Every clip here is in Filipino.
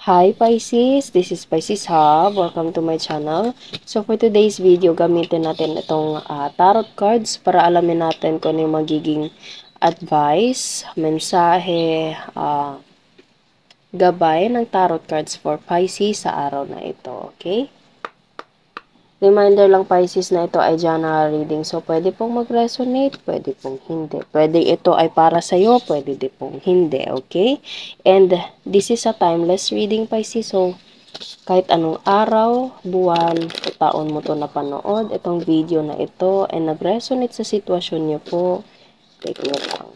Hi Pisces, this is Pisces Hub. Welcome to my channel. So for today's video, gamitin natin itong tarot cards para alamin natin kung ano yung magiging advice, mensahe, gabay ng tarot cards for Pisces sa araw na ito. Okay? Reminder lang Pisces na ito ay general reading. So, pwede pong mag-resonate, pwede pong hindi. Pwede ito ay para sa'yo, pwede din pong hindi. Okay? And this is a timeless reading Pisces. So, kahit anong araw, buwan, o taon mo to napanood, itong video na ito ay nag-resonate sa sitwasyon niyo po, take note lang.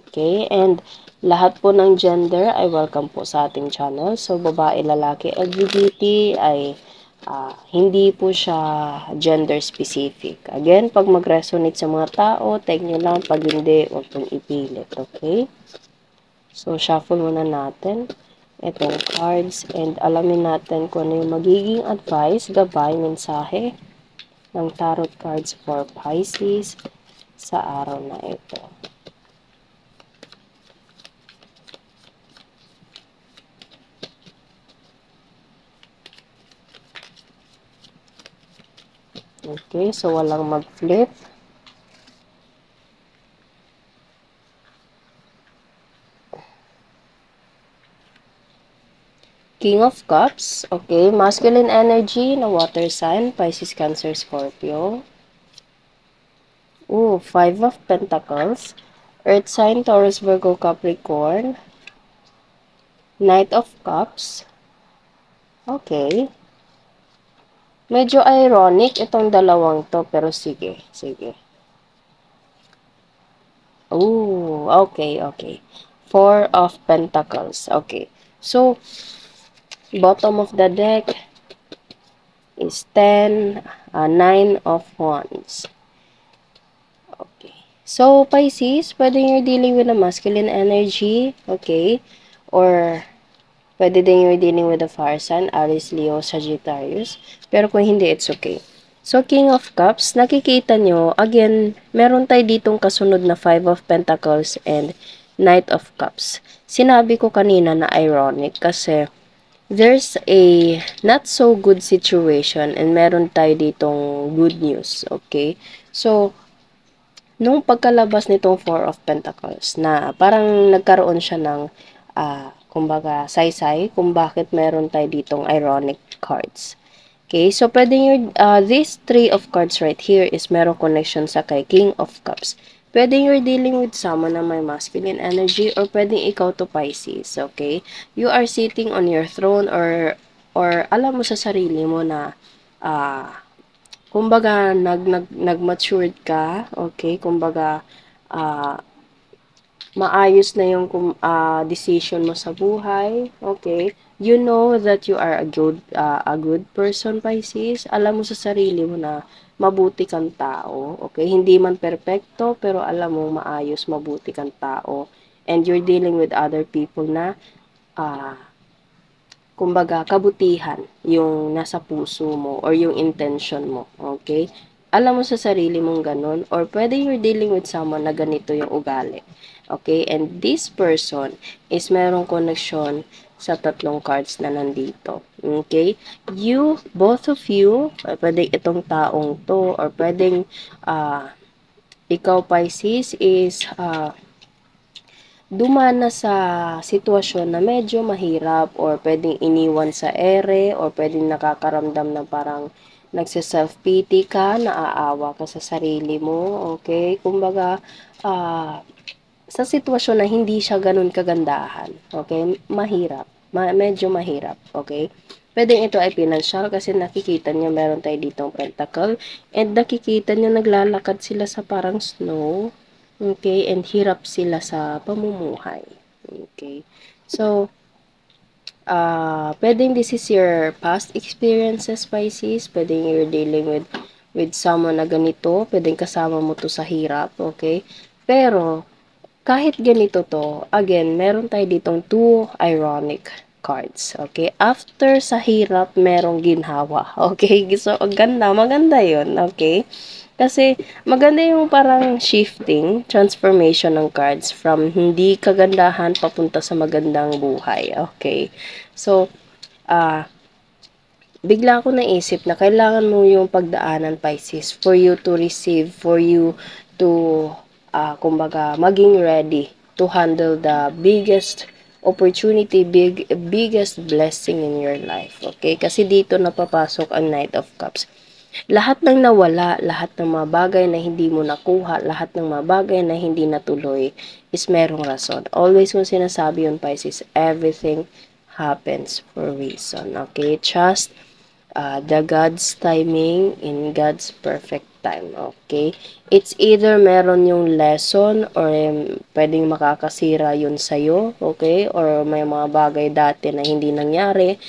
Okay? And lahat po ng gender ay welcome po sa ating channel. So, babae, lalaki, LGBT ay hindi po siya gender specific. Again, pag mag-resonate sa mga tao, take nyo lang. Pag hindi, huwag pong ipilit. Okay? So, shuffle muna natin itong cards and alamin natin kung ano yung magiging advice, gabay, mensahe ng tarot cards for Pisces sa araw na ito. Okay, so walang mag-flip. King of Cups, okay, masculine energy na water sign, Pisces, Cancer, Scorpio. Five of Pentacles, earth sign, Taurus, Virgo, Capricorn. Knight of Cups, okay. Medyo ironic itong dalawang to, pero sige, sige. Okay. Four of Pentacles, okay. So, bottom of the deck is 10, 9 of Wands. Okay. So, Pisces, pwede you're dealing with a masculine energy, okay? Or, pwede din you're dealing with a fire sign, Aries, Leo, Sagittarius. Pero kung hindi, it's okay. So, King of Cups, nakikita nyo, again, meron tayo ditong kasunod na Five of Pentacles and Knight of Cups. Sinabi ko kanina na ironic kasi there's a not so good situation and meron tayo ditong good news, okay? So, nung pagkalabas nitong Four of Pentacles na parang nagkaroon siya ng kumbaga saysay kung bakit meron tayo ditong ironic cards. Okay, so pwede yung this three of cards right here is meron connection sa kay King of Cups. Pwede you're dealing with someone na may masculine energy or pwedeng ikaw to Pisces, okay? You are sitting on your throne or alam mo sa sarili mo na kumbaga nag-matured ka, okay? Kumbaga maayos na yung decision mo sa buhay, okay? You know that you are a good person, Pisces. Alam mo sa sarili mo na mabuti kang tao, okay? Hindi man perpekto, pero alam mo maayos, mabuti kang tao. And you're dealing with other people na kumbaga, kabutihan yung nasa puso mo or yung intention mo, okay? Alam mo sa sarili mong ganun or pwede you're dealing with someone na ganito yung ugali, okay? And this person is merong connection sa tatlong cards na nandito, okay? You, both of you, pwedeng itong taong to or pwedeng ikaw, Pisces, is dumana sa sitwasyon na medyo mahirap or pwedeng iniwan sa ere or pwedeng nakakaramdam na parang nagse-self-pity ka, naaawa ka sa sarili mo, okay? Kumbaga, sa sitwasyon na hindi siya ganun kagandahan, okay? Mahirap, medyo mahirap, okay? Pwedeng ito ay financial kasi nakikita niya meron tayo ditong pentacle and nakikita niya naglalakad sila sa parang snow, okay, and hirap sila sa pamumuhay. Okay. So, pwedeng this is your past experiences, Pisces. Pwedeng you're dealing with someone na ganito. Pwedeng kasama mo to sa hirap, okay? Pero, kahit ganito to, again, meron tayo ditong two ironic cards, okay? After sa hirap, merong ginhawa, okay? So, maganda yun, okay? Kasi maganda yung parang shifting, transformation ng cards from hindi kagandahan papunta sa magandang buhay. Okay. So, bigla ako naisip na kailangan mo yung pagdaanan, Pisces, for you to receive, for you to, kumbaga, maging ready to handle the biggest opportunity, biggest blessing in your life. Okay? Kasi dito napapasok ang Knight of Cups. Lahat ng nawala, lahat ng mga bagay na hindi mo nakuha, lahat ng mga bagay na hindi natuloy is merong rason. Always kong sinasabi yun, Pisces, everything happens for a reason. Okay? Trust the God's timing in God's perfect time. Okay? It's either meron yung lesson or pwedeng makakasira yun sa'yo. Okay? Or may mga bagay dati na hindi nangyari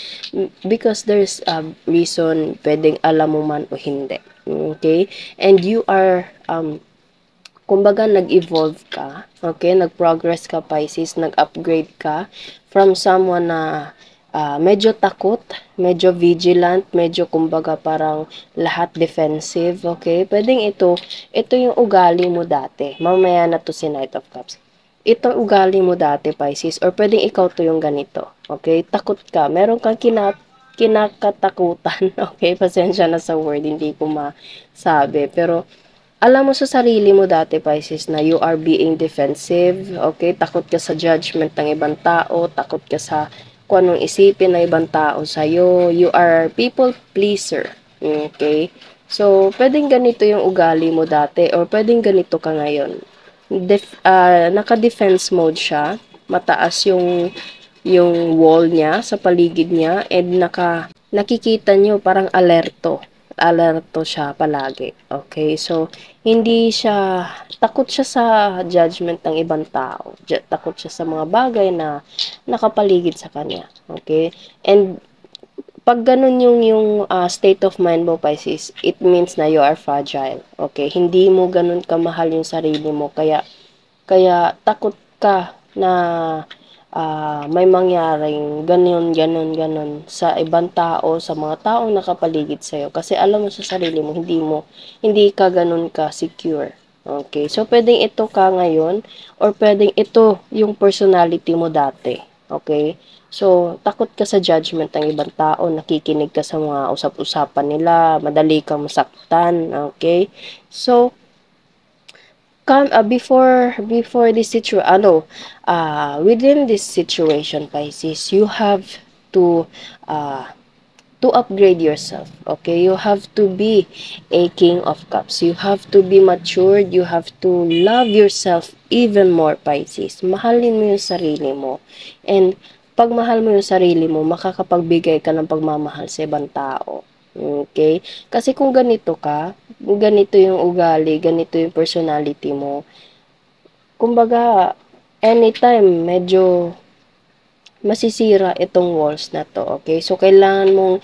because there's a reason, pwedeng alam mo man o hindi. Okay? And you are kumbaga nag-evolve ka, okay? Nag-progress ka, Pisces, nag-upgrade ka from someone na medyo takot, medyo vigilant, medyo kumbaga parang lahat defensive, okay? Pwedeng ito yung ugali mo dati. Mamaya na to si Knight of Cups. Ito ugali mo dati, Pisces, or pwedeng ikaw to yung ganito, okay? Takot ka, meron kang kinakatakutan, okay? Pasensya na sa word, hindi ko masabi, pero alam mo sa sarili mo dati, Pisces, na you are being defensive, okay? Takot ka sa judgment ng ibang tao, takot ka sa kung anong isipin ng ibang tao sa'yo. You are people pleaser, okay? So, pwedeng ganito yung ugali mo dati or pwedeng ganito ka ngayon. Naka-defense mode siya, mataas yung wall niya sa paligid niya and nakikita nyo parang alerto siya palagi. Okay? So, hindi siya, takot siya sa judgment ng ibang tao. Takot siya sa mga bagay na nakapaligid sa kanya. Okay? And, pag ganun yung state of mind mo, Pisces, it means na you are fragile. Okay? Hindi mo ganun kamahal yung sarili mo. Kaya takot ka na may mangyaring ganun sa ibang tao, sa mga taong nakapaligid sa'yo. Kasi alam mo sa sarili mo, hindi ka ganun ka secure. Okay, so pwedeng ito ka ngayon, or pwedeng ito yung personality mo dati. Okay, so takot ka sa judgment ng ibang tao, nakikinig ka sa mga usap-usapan nila, madali kang masaktan. Okay, so before this within this situation, Pisces, you have to uh, upgrade yourself. Okay, you have to be a king of cups. You have to be matured. You have to love yourself even more, Pisces. Mahalin mo yung sarili mo. And pag mahal mo yung sarili mo, makakapagbigay ka ng pagmamahal sa ibang tao. Okay? Kasi kung ganito ka, ganito yung ugali, ganito yung personality mo, kumbaga, anytime, medyo masisira itong walls na to, okay? So, kailangan mong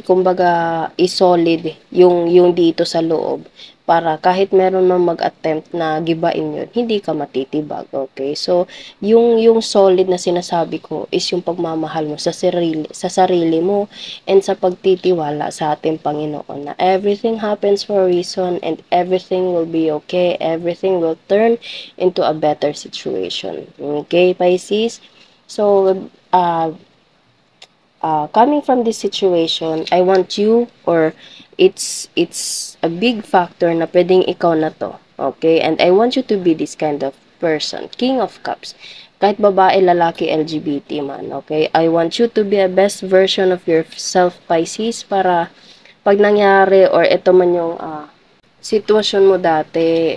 kumbaga, i-solid yung dito sa loob para kahit meron mang mag-attempt na gibain yun, hindi ka matitibag, okay? So, yung solid na sinasabi ko is yung pagmamahal mo sa sarili mo and sa pagtitiwala sa ating Panginoon na everything happens for a reason and everything will be okay, everything will turn into a better situation. Okay, Pisces? So, coming from this situation, I want you, or it's a big factor na pwedeng ikaw na to. Okay? And I want you to be this kind of person. King of Cups. Kahit babae, lalaki, LGBT man. Okay? I want you to be a best version of yourself, Pisces, para pag nangyari or ito man yung sitwasyon mo dati,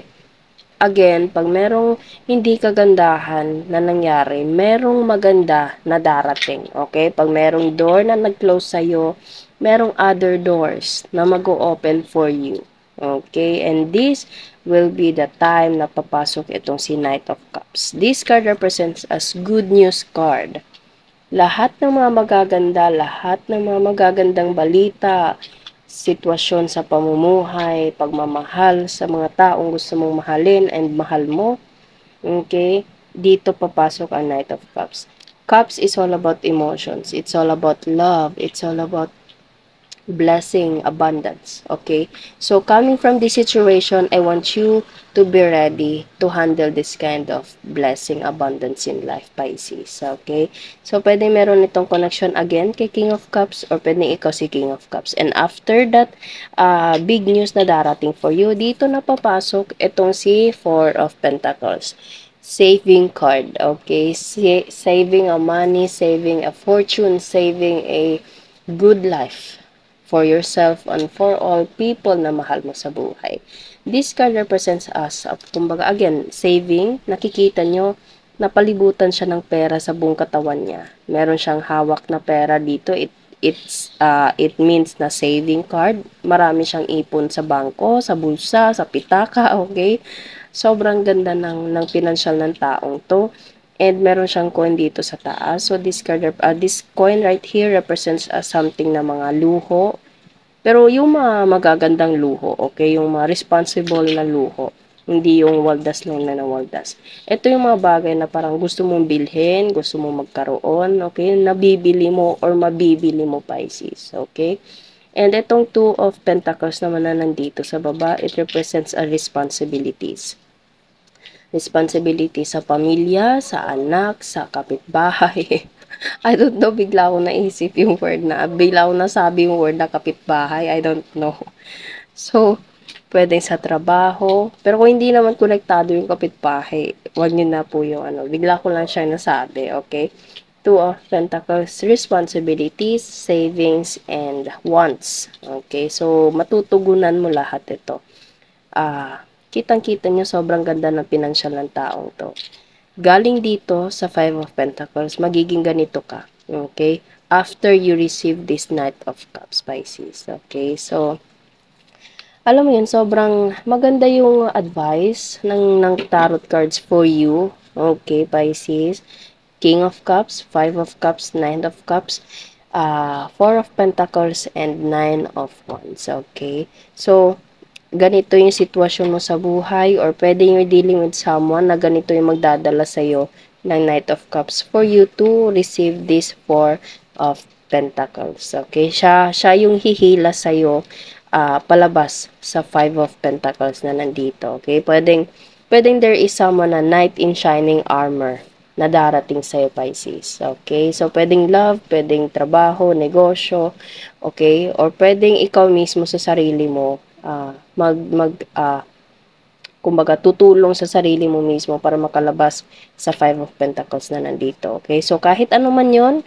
again, pag merong hindi kagandahan na nangyari, merong maganda na darating. Okay? Pag merong door na nag-close sa'yo, merong other doors na mag-open for you. Okay? And this will be the time na papasok itong si Knight of Cups. This card represents as good news card. Lahat ng mga magaganda, lahat ng mga magagandang balita, sitwasyon sa pamumuhay, pagmamahal sa mga taong gusto mong mahalin and mahal mo, okay, dito papasok ang Knight of Cups. Cups is all about emotions. It's all about love. It's all about blessing, abundance. Okay? So, coming from this situation, I want you to be ready to handle this kind of blessing, abundance in life, Pisces. Okay? So, pwede meron itong connection again kay King of Cups or pwede ikaw si King of Cups. And after that, big news na darating for you, dito na papasok itong si Four of Pentacles. Saving card, okay? Saving a money, saving a fortune, saving a good life for yourself and for all people na mahal mo sa buhay. This card represents us, kumbaga again, saving, nakikita nyo, napalibutan siya ng pera sa buong katawan niya. Meron siyang hawak na pera dito, it means na saving card. Marami siyang ipon sa bangko, sa bulsa, sa pitaka, okay? Sobrang ganda ng pinansyal ng taong to. And meron siyang coin dito sa taas. So, this coin right here represents something na mga luho. Pero yung mga magagandang luho, okay? Yung mga responsible na luho. Hindi yung waldas lang na waldas. Ito yung mga bagay na parang gusto mong bilhin, gusto mong magkaroon, okay? Nabibili mo or mabibili mo, Pisces, okay? And itong Two of Pentacles naman na nandito sa baba, it represents a responsibilities. Responsibility sa pamilya, sa anak, sa kapitbahay. I don't know, bigla ako naisip yung word na, bigla ako nasabi yung word na kapitbahay, I don't know. So, pwedeng sa trabaho, pero kung hindi naman konektado yung kapitbahay, wag niyo na po yung bigla ko lang siya nasabi, okay? Two of Pentacles, responsibilities, savings, and wants. Okay, so matutugunan mo lahat ito. Kitang-kita nyo sobrang ganda ng pinansyal ng taong to. Galing dito sa Five of Pentacles, magiging ganito ka. Okay? After you receive this Knight of Cups, Pisces. Okay? So, alam mo yun, sobrang maganda yung advice ng tarot cards for you. Okay, Pisces. King of Cups, Five of Cups, Nine of Cups, Four of Pentacles, and Nine of Wands. Okay? So, ganito yung sitwasyon mo sa buhay or pwede you're dealing with someone na ganito yung magdadala sa'yo ng Knight of Cups for you to receive this Four of Pentacles. Okay? Siya yung hihila sa'yo palabas sa Five of Pentacles na nandito. Okay? Pwedeng there is someone na Knight in Shining Armor na darating sa'yo, Pisces. Okay? So, pwedeng love, pwedeng trabaho, negosyo, okay? Or pwedeng ikaw mismo sa sarili mo, kumbaga, tutulong sa sarili mo mismo para makalabas sa Five of Pentacles na nandito. Okay? So, kahit ano man yun,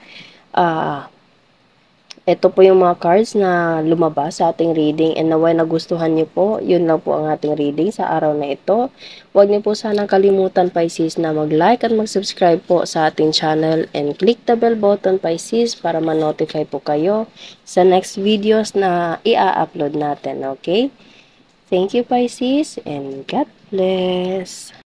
ito po yung mga cards na lumabas sa ating reading and naway nagustuhan niyo po. Yun lang po ang ating reading sa araw na ito. Huwag niyo po sanang kalimutan, Pisces, na mag-like at mag-subscribe po sa ating channel and click the bell button, Pisces, para ma-notify po kayo sa next videos na i-upload natin. Okay? Thank you, Pisces, and God bless.